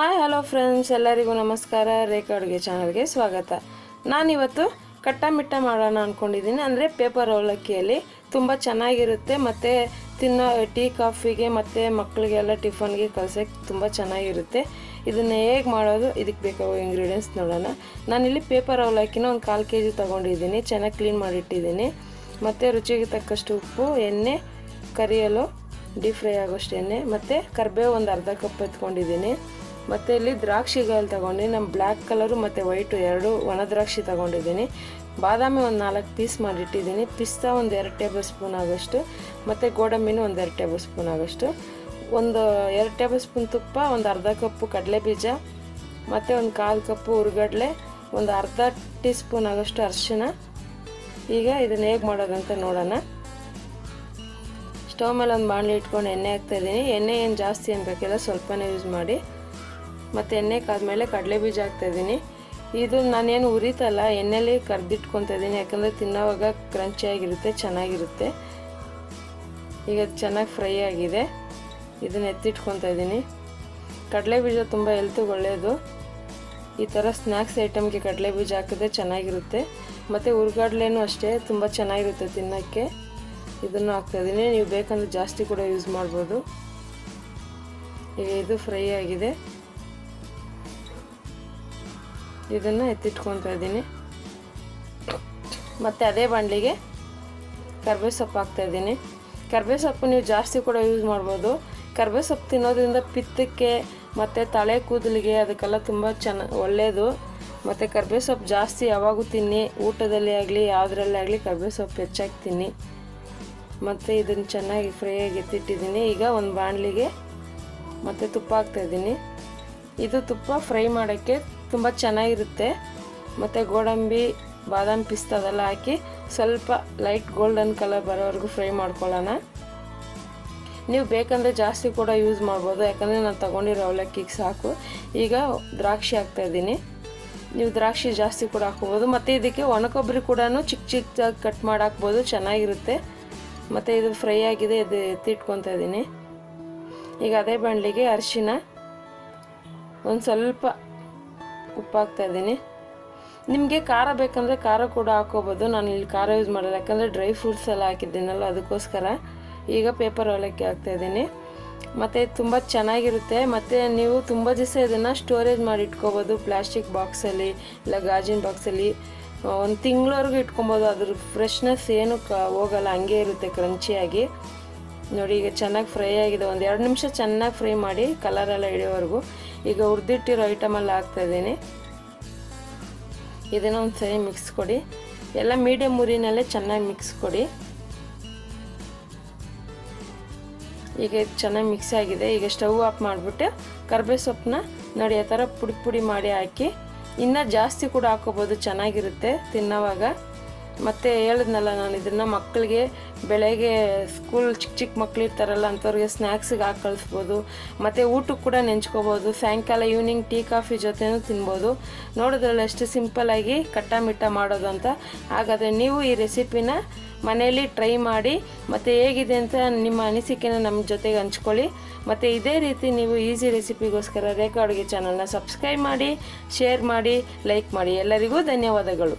Hi hello friends, ಎಲ್ಲರಿಗೂ ನಮಸ್ಕಾರ. ರೇಖಾ ಅಡುಗೆ ಚಾನಲ್ಗೆ ಸ್ವಾಗತ. ನಾನಿವತ್ತು ಕಟ್ಟ ಮಾಡೋಣ ಅಂದ್ಕೊಂಡಿದ್ದೀನಿ. ಅಂದರೆ ಪೇಪರ್ ಅವಲಕ್ಕಿಯಲ್ಲಿ ತುಂಬ ಚೆನ್ನಾಗಿರುತ್ತೆ ಮತ್ತು ತಿನ್ನೋ ಟೀ ಕಾಫಿಗೆ ಮತ್ತು ಮಕ್ಕಳಿಗೆಲ್ಲ ಟಿಫನ್ಗೆ ಕಳ್ಸೋಕ್ಕೆ ತುಂಬ ಚೆನ್ನಾಗಿರುತ್ತೆ. ಇದನ್ನು ಹೇಗೆ ಮಾಡೋದು, ಇದಕ್ಕೆ ಬೇಕಾಗೋ ಇಂಗ್ರೀಡಿಯೆಂಟ್ಸ್ ನೋಡೋಣ. ನಾನಿಲ್ಲಿ ಪೇಪರ್ ಅವಲಕ್ಕಿನ ಒಂದು 1/4 kg ತೊಗೊಂಡಿದ್ದೀನಿ. ಚೆನ್ನಾಗಿ ಕ್ಲೀನ್ ಮಾಡಿಟ್ಟಿದ್ದೀನಿ. ಮತ್ತು ರುಚಿಗೆ ತಕ್ಕಷ್ಟು ಉಪ್ಪು, ಎಣ್ಣೆ, ಕರಿಯಲು ಡೀಪ್ ಫ್ರೈ ಆಗೋಷ್ಟು ಎಣ್ಣೆ, ಮತ್ತು ಕರಿಬೇವು ಒಂದು ಅರ್ಧ ಕಪ್ ಎತ್ಕೊಂಡಿದ್ದೀನಿ. ಮತ್ತು ಇಲ್ಲಿ ದ್ರಾಕ್ಷಿಗಳು ತೊಗೊಂಡು ನಮ್ಮ ಬ್ಲ್ಯಾಕ್ ಕಲರು ಮತ್ತು ವೈಟು ಎರಡು ಒಣ ದ್ರಾಕ್ಷಿ ತೊಗೊಂಡಿದ್ದೀನಿ. ಬಾದಾಮಿ ಒಂದು 4 ಪೀಸ್ ಮಾಡಿಟ್ಟಿದ್ದೀನಿ. ಪಿಸ್ತಾ ಒಂದು 2 ಟೇಬಲ್ ಸ್ಪೂನ್ ಆಗೋಷ್ಟು, ಮತ್ತು ಗೋಡಂಬಿನೂ ಒಂದು 2 ಟೇಬಲ್ ಸ್ಪೂನ್ ಆಗೋಷ್ಟು, ಒಂದು 2 ಟೇಬಲ್ ಸ್ಪೂನ್ ತುಪ್ಪ, ಒಂದು ಅರ್ಧ ಕಪ್ಪು ಕಡಲೆ ಬೀಜ, ಮತ್ತು ಒಂದು 1/4 ಕಪ್ಪು ಹುರ್ಗಡ್ಲೆ, ಒಂದು ಅರ್ಧ ಟೀ ಸ್ಪೂನ್ ಆಗೋಷ್ಟು ಅರಿಶಿನ. ಈಗ ಇದನ್ನು ಹೇಗೆ ಮಾಡೋದಂತ ನೋಡೋಣ. ಸ್ಟವ್ ಮೇಲೆ ಒಂದು ಬಾಣಲಿ ಇಟ್ಕೊಂಡು ಎಣ್ಣೆ ಹಾಕ್ತಾಯಿದ್ದೀನಿ. ಎಣ್ಣೆ ಏನು ಜಾಸ್ತಿ ಏನು ಬೇಕಿಲ್ಲ, ಸ್ವಲ್ಪನೇ ಯೂಸ್ ಮಾಡಿ. ಮತ್ತು ಎಣ್ಣೆ ಕಾದ್ಮೇಲೆ ಕಡಲೆ ಬೀಜ ಹಾಕ್ತಾಯಿದ್ದೀನಿ. ಇದು ನಾನೇನು ಉರಿತಲ್ಲ, ಎಣ್ಣೆಲಿ ಕರ್ದಿಟ್ಕೊತಾ ಇದ್ದೀನಿ. ಯಾಕಂದರೆ ತಿನ್ನೋವಾಗ ಕ್ರಂಚಿಯಾಗಿರುತ್ತೆ, ಚೆನ್ನಾಗಿರುತ್ತೆ. ಈಗ ಚೆನ್ನಾಗಿ ಫ್ರೈ ಆಗಿದೆ. ಇದನ್ನು ಎತ್ತಿಟ್ಕೊತಾ ಇದ್ದೀನಿ. ಕಡಲೆ ಬೀಜ ತುಂಬ ಹೆಲ್ತಿಗೆ ಒಳ್ಳೆಯದು. ಈ ಥರ ಸ್ನ್ಯಾಕ್ಸ್ ಐಟಮ್ಗೆ ಕಡಲೆ ಬೀಜ ಹಾಕಿದ್ರೆ ಚೆನ್ನಾಗಿರುತ್ತೆ. ಮತ್ತು ಹುರ್ಗಡ್ಲೆನೂ ಅಷ್ಟೇ, ತುಂಬ ಚೆನ್ನಾಗಿರುತ್ತೆ ತಿನ್ನೋಕ್ಕೆ. ಇದನ್ನು ಹಾಕ್ತಾಯಿದ್ದೀನಿ. ನೀವು ಬೇಕಂದ್ರೆ ಜಾಸ್ತಿ ಕೂಡ ಯೂಸ್ ಮಾಡ್ಬೋದು. ಈಗ ಇದು ಫ್ರೈ ಆಗಿದೆ. ಇದನ್ನು ಎತ್ತಿಟ್ಕೊತಾ ಇದ್ದೀನಿ. ಮತ್ತು ಅದೇ ಬಾಣಲಿಗೆ ಕರ್ಬೇವು ಸೊಪ್ಪು ಹಾಕ್ತಾಯಿದ್ದೀನಿ. ಕರ್ಬೇವು ಸೊಪ್ಪು ನೀವು ಜಾಸ್ತಿ ಕೂಡ ಯೂಸ್ ಮಾಡ್ಬೋದು. ಕರ್ಬೇವು ಸೊಪ್ಪು ತಿನ್ನೋದ್ರಿಂದ ಪಿತ್ತಕ್ಕೆ ಮತ್ತು ತಲೆ ಕೂದಲಿಗೆ ಅದಕ್ಕೆಲ್ಲ ತುಂಬ ಒಳ್ಳೆಯದು. ಮತ್ತು ಕರ್ಬೇವು ಸೊಪ್ಪು ಜಾಸ್ತಿ ಯಾವಾಗೂ ತಿನ್ನಿ, ಊಟದಲ್ಲಿ ಆಗಲಿ ಯಾವುದರಲ್ಲೇ ಆಗಲಿ ಕರ್ಬೇವು ಸೊಪ್ಪು ಹೆಚ್ಚಾಗಿ ತಿನ್ನಿ. ಮತ್ತು ಇದನ್ನು ಚೆನ್ನಾಗಿ ಫ್ರೈ ಆಗಿ ಎತ್ತಿಟ್ಟಿದ್ದೀನಿ. ಈಗ ಒಂದು ಬಾಣಲಿಗೆ ಮತ್ತು ತುಪ್ಪ ಹಾಕ್ತಾಯಿದ್ದೀನಿ. ಇದು ತುಪ್ಪ ಫ್ರೈ ಮಾಡೋಕ್ಕೆ ತುಂಬ ಚೆನ್ನಾಗಿರುತ್ತೆ. ಮತ್ತು ಗೋಡಂಬಿ, ಬಾದಾಮಿ, ಪಿಸ್ತಾ ಅದೆಲ್ಲ ಹಾಕಿ ಸ್ವಲ್ಪ ಲೈಟ್ ಗೋಲ್ಡನ್ ಕಲರ್ ಬರೋವರೆಗೂ ಫ್ರೈ ಮಾಡ್ಕೊಳ್ಳೋಣ. ನೀವು ಬೇಕಂದರೆ ಜಾಸ್ತಿ ಕೂಡ ಯೂಸ್ ಮಾಡ್ಬೋದು, ಯಾಕಂದರೆ ನಾನು ತೊಗೊಂಡಿರೋ ಅವಲಕ್ಕಿಗೆ ಸಾಕು. ಈಗ ದ್ರಾಕ್ಷಿ ಹಾಕ್ತಾಯಿದ್ದೀನಿ. ನೀವು ದ್ರಾಕ್ಷಿ ಜಾಸ್ತಿ ಕೂಡ ಹಾಕ್ಬೋದು. ಮತ್ತು ಇದಕ್ಕೆ ಒಣಕೊಬ್ಬರಿ ಕೂಡ ಚಿಕ್ಕದಾಗಿ ಕಟ್ ಮಾಡಿ ಹಾಕ್ಬೋದು, ಚೆನ್ನಾಗಿರುತ್ತೆ. ಮತ್ತು ಇದು ಫ್ರೈ ಆಗಿದೆ, ಇದು ಎತ್ತಿಟ್ಕೊತಾ ಇದ್ದೀನಿ. ಈಗ ಅದೇ ಬಾಣಲಿಗೆ ಅರಿಶಿನ, ಒಂದು ಸ್ವಲ್ಪ ಉಪ್ಪು ಹಾಕ್ತಾಯಿದ್ದೀನಿ. ನಿಮಗೆ ಖಾರ ಬೇಕಂದರೆ ಖಾರ ಕೂಡ ಹಾಕ್ಕೋಬೋದು. ನಾನು ಇಲ್ಲಿ ಖಾರ ಯೂಸ್ ಮಾಡಲ್ಲ, ಯಾಕಂದರೆ ಡ್ರೈ ಫ್ರೂಟ್ಸ್ ಎಲ್ಲ ಹಾಕಿದ್ದೀನಲ್ಲ, ಅದಕ್ಕೋಸ್ಕರ. ಈಗ ಪೇಪರ್ ಅವಲಕ್ಕಿ ಹಾಕ್ತಾಯಿದ್ದೀನಿ. ಮತ್ತು ತುಂಬ ಚೆನ್ನಾಗಿರುತ್ತೆ. ಮತ್ತು ನೀವು ತುಂಬ ದಿವಸ ಇದನ್ನು ಸ್ಟೋರೇಜ್ ಮಾಡಿ ಇಟ್ಕೋಬೋದು. ಪ್ಲಾಸ್ಟಿಕ್ ಬಾಕ್ಸಲ್ಲಿ ಇಲ್ಲ ಗಾಜಿನ ಬಾಕ್ಸಲ್ಲಿ 1 ತಿಂಗಳವರೆಗೂ ಇಟ್ಕೊಬೋದು. ಅದ್ರ ಫ್ರೆಶ್ನೆಸ್ ಏನು ಹೋಗಲ್ಲ, ಹಂಗೆ ಇರುತ್ತೆ ಕ್ರಂಚಿಯಾಗಿ. ನೋಡಿ, ಈಗ ಚೆನ್ನಾಗಿ ಫ್ರೈ ಆಗಿದೆ. ಒಂದು 2 ನಿಮಿಷ ಚೆನ್ನಾಗಿ ಫ್ರೈ ಮಾಡಿ, ಕಲರೆಲ್ಲ ಹಿಡಿಯೋವರೆಗೂ. ಈಗ ಹುರಿದಿಟ್ಟಿರೋ ಐಟಮೆಲ್ಲ ಹಾಕ್ತಾಯಿದ್ದೀನಿ. ಇದನ್ನು ಒಂದು ಸರಿ ಮಿಕ್ಸ್ ಕೊಡಿ. ಎಲ್ಲ ಮೀಡಿಯಮ್ ಉರಿನಲ್ಲೇ ಚೆನ್ನಾಗಿ ಮಿಕ್ಸ್ ಕೊಡಿ. ಈಗ ಇದು ಚೆನ್ನಾಗಿ ಮಿಕ್ಸ್ ಆಗಿದೆ. ಈಗ ಸ್ಟವ್ ಆಫ್ ಮಾಡಿಬಿಟ್ಟು ಕರ್ಬೇವು ಸೊಪ್ಪನ್ನ ನೋಡಿ ಆ ಥರ ಪುಡಿ ಪುಡಿ ಮಾಡಿ ಹಾಕಿ, ಇನ್ನೂ ಜಾಸ್ತಿ ಕೂಡ ಹಾಕೋಬೋದು, ಚೆನ್ನಾಗಿರುತ್ತೆ ತಿನ್ನೋವಾಗ. ಮತ್ತು ಹೇಳಿದ್ನಲ್ಲ ನಾನು, ಇದನ್ನು ಮಕ್ಕಳಿಗೆ ಬೆಳಗ್ಗೆ ಸ್ಕೂಲ್ ಚಿಕ್ಕ ಮಕ್ಳು ಇರ್ತಾರಲ್ಲ ಅಂಥವ್ರಿಗೆ ಸ್ನ್ಯಾಕ್ಸಿಗೆ ಹಾಕಿ ಕಳಿಸ್ಬೋದು. ಮತ್ತು ಊಟಕ್ಕೆ ಕೂಡ ನೆಂಚ್ಕೋಬೋದು. ಸಾಯಂಕಾಲ ಈವ್ನಿಂಗ್ ಟೀ ಕಾಫಿ ಜೊತೆನೂ ತಿನ್ಬೋದು. ನೋಡೋದ್ರಲ್ಲಿ ಎಷ್ಟು ಸಿಂಪಲ್ಲಾಗಿ ಕಟ್ಟ ಮಾಡೋದು ಅಂತ. ಹಾಗಾದರೆ ನೀವು ಈ ರೆಸಿಪಿನ ಮನೆಯಲ್ಲಿ ಟ್ರೈ ಮಾಡಿ, ಮತ್ತು ಹೇಗಿದೆ ಅಂತ ನಿಮ್ಮ ಅನಿಸಿಕೆನ ನಮ್ಮ ಜೊತೆಗೆ ಹಂಚ್ಕೊಳ್ಳಿ. ಮತ್ತು ಇದೇ ರೀತಿ ನೀವು ಈಸಿ ರೆಸಿಪಿಗೋಸ್ಕರ ರೇಖಾ ಅಡುಗೆ ಚಾನಲ್ನ ಸಬ್ಸ್ಕ್ರೈಬ್ ಮಾಡಿ, ಶೇರ್ ಮಾಡಿ, ಲೈಕ್ ಮಾಡಿ. ಎಲ್ಲರಿಗೂ ಧನ್ಯವಾದಗಳು.